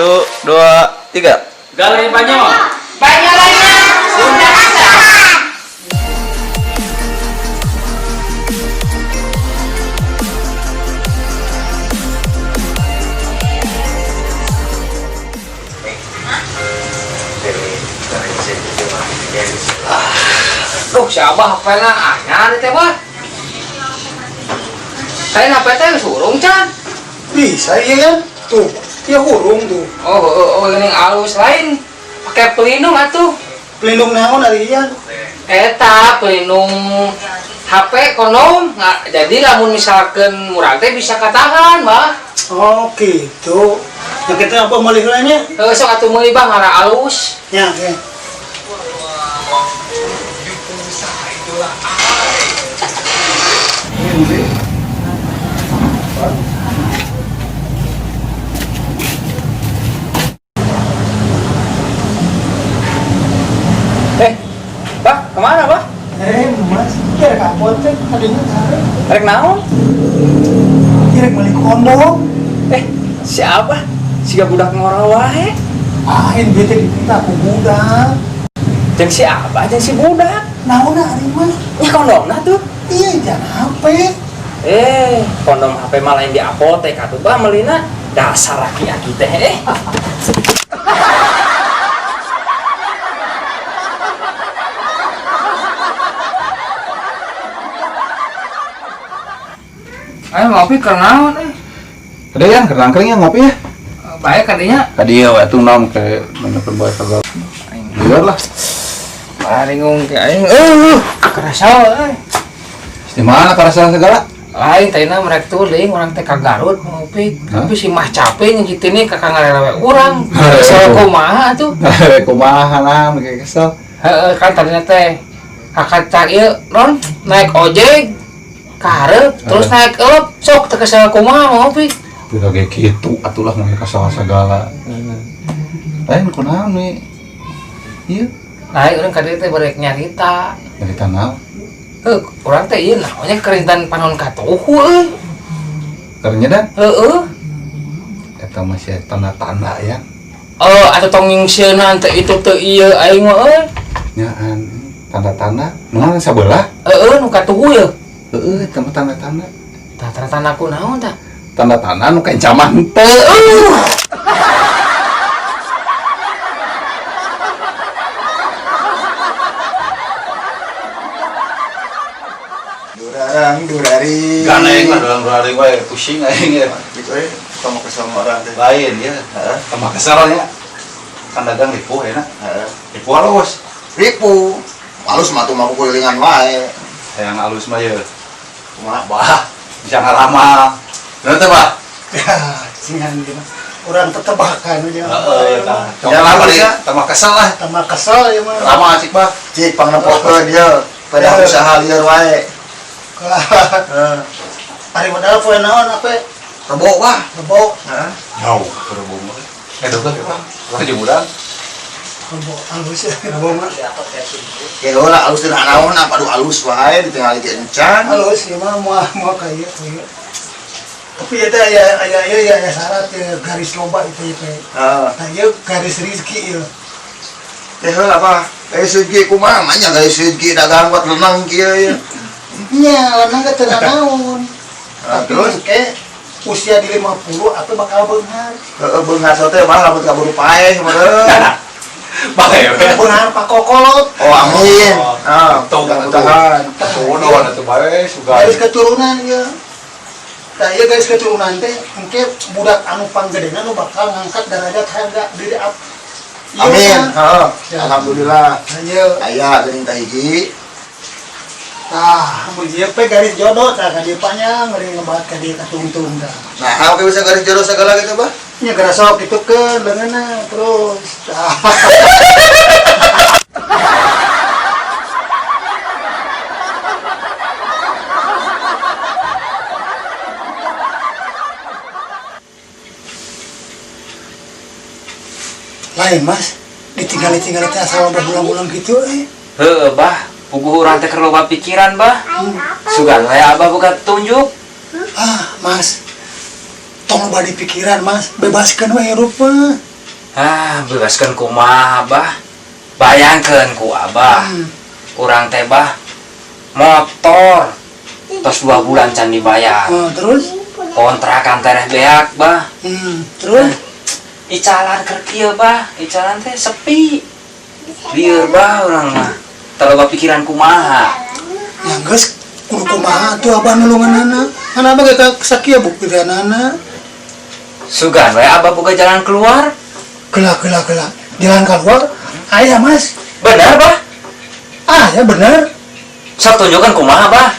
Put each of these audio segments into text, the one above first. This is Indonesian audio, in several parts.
Satu, dua, tiga. Galeri Banyol. Banyolanya Sunda Rasa. Duh, si Abah hafalna anyar teh, Bah. Kain HP teh geus hurung can. Bisa iya kan? Tuh, dia hurung tuh. Oh, ini alus lain. Pakai pelindung atuh. Pelindung naon ari ieu? Eta pelindung HP kondom. Nah, jadi lamun misalkan murah teh bisa katahan, Bah. Oh gitu. Nah kita apa malih nya? Sok atuh meuli Bang ngara alus. Ya, oke. Bah, kemana, Bah? Mas, kira kapot teh tadinya kare. Rek naon? Kira malih kondom. Siapa? Siga budak ngora wae. Ain bete dipinta ku budak. Jeung si Abah jeung si budak. Naon ari Mas? Nya kondomna tuh. Iya, jangan HP. Kondom HP mah lain di apotek atuh Bah meulina. Dasar aki-aki teh. Ayo ngopi kenaon Ada yang kerang-keringnya ngopi ya? baik kadinya. Tadi ya waktu nom ke menekan bae segala. Liar lah. Maringung ke aing kerasa euy. Di mana karasa segala? Lain tadina merek tuling urang teh ka Garut ngopi. Tapi si mah capek nya kitu nih kakak ngalewe urang. Kesel kumaha atuh. Kumaha lah kayak kesel. Heeh kan tadina teh kakak cak ieu non naik ojek karep terus naik eueup sok teu kesel kumaha ngopi. Tidak kayak gitu, atulah mereka salah segala. Lain kunaon nih? Iya. Naik urang ka dieu teh barek nyarita. Dari tanah. Urang teh ieu naonnya kerintan panon katuhu euy. Karena dah. Eta masih tanda-tanda ya. Atuh tong ngingseunna teh itu teu ieu aing mah euy. Nyaan tanda-tanda. Nuhun sabelah? Nu katuhu yeuh. Tanda-tanda. Tanda-tanda kunaon tah? Tanda-tanda nu kencaman teu. Durari. Ganeng lah dalam hari wae pusing aing ya. Gitu sama kesel orang teh. Lain ya. Sama kesalnya. Kan dagang ripuh ya na. Ripuh halus. Ripu. Halus mah tuh mah kulilingan wae. Yang halus mah ya. Kumaha? Bah, bisa ngaramal. Bener teh, Bah? Ya, singan gitu. Orang tetebakan aja. Jangan lama dia, tambah kesel lah. Tambah kesel ya mah. Lama asik, Bah. Cik pangnepok dia. Pada usaha liar wae. Ari modal poe naon apa? Rebo, Bah. Rebo. Jauh, rebo mah. Doga kita. Wah, jemuran. Rebo alus ya, rebo mah. Ya ulah alus teh naon apa du alus wae ditinggal ge encan. Alus ieu mah moal kaya kieu. Tapi eta aya syarat garis lomba itu teh. Tah ieu garis rezeki ieu. Teh apa? Garis rezeki kumaha? Manya garis rezeki dagang buat lenang kieu ya. Nya, lenang teh naon. Terus ke usia di 50 atau bakal beunghar. Beunghar teh mah lamun kaburu paeh meureun. Bae. Beunghar pakokolot. Oh, amin. Tuh, tahan. Kunaon atuh bae suga. Garis keturunan ya. Tah ieu garis keturunan teh engke budak anu panggedena nu bakal ngangkat derajat harga diri amin. Alhamdulillah. Aya geuning tah hiji. Nah, mun pe garis jodoh tah ka dieu panjang ngeuring ngebahat ka dieu katungtung tah. Nah, oke bisa garis jodoh segala gitu, Bah? Nya gara sok ditukeun leungeunna terus. Lain, Mas. Ditinggal-tinggal teh asal berbulan-bulan gitu Bah. Puguh urang teh keur loba pikiran, Bah. Sugan we Abah boga tunjuk. Mas. Tong loba di pikiran, Mas. Bebaskeun we hirup mah. Bebaskan kumaha bah. Bayangkeun ku abah. Urang teh bah motor tos 2 bulan can dibayar. Terus? Kontrakan tereh beak bah. Terus? Icalan keur kieu bah, icalan teh sepi. Lieur bah urang mah. Teu loba pikiran kumaha. Ya geus kudu kumaha tuh abah nulungan anak abah kayak sakieu buktian anak. Sugan we abah boga jalan keluar. Kelak jalan keluar aya mas. Bener bah? Ya bener. Sok tunjukkan kumaha bah.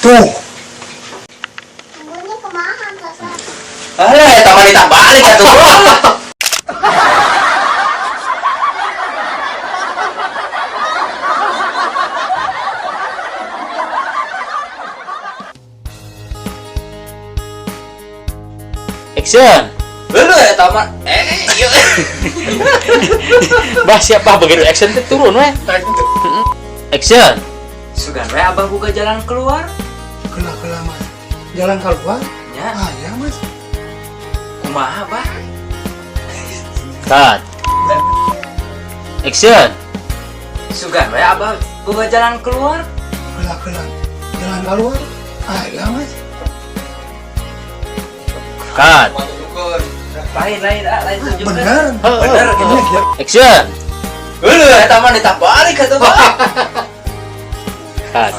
Tuh. Alah eta mah ditambalik atuh. Action. Bener eta mah. Ieu. Bah siapa begitu action teh turun we. Action. Sugan we abah buka jalan keluar. Kelak mas. Jalan keluar? Ya. Ya mas. Kumaha bah? Cut. Action. Sugan we abah buka jalan keluar. Kelak jalan keluar? Ya mas. Cut. Lain tunjukkan. Bener Gitu. Action. Eta mah ditambalik atuh bah. Cut.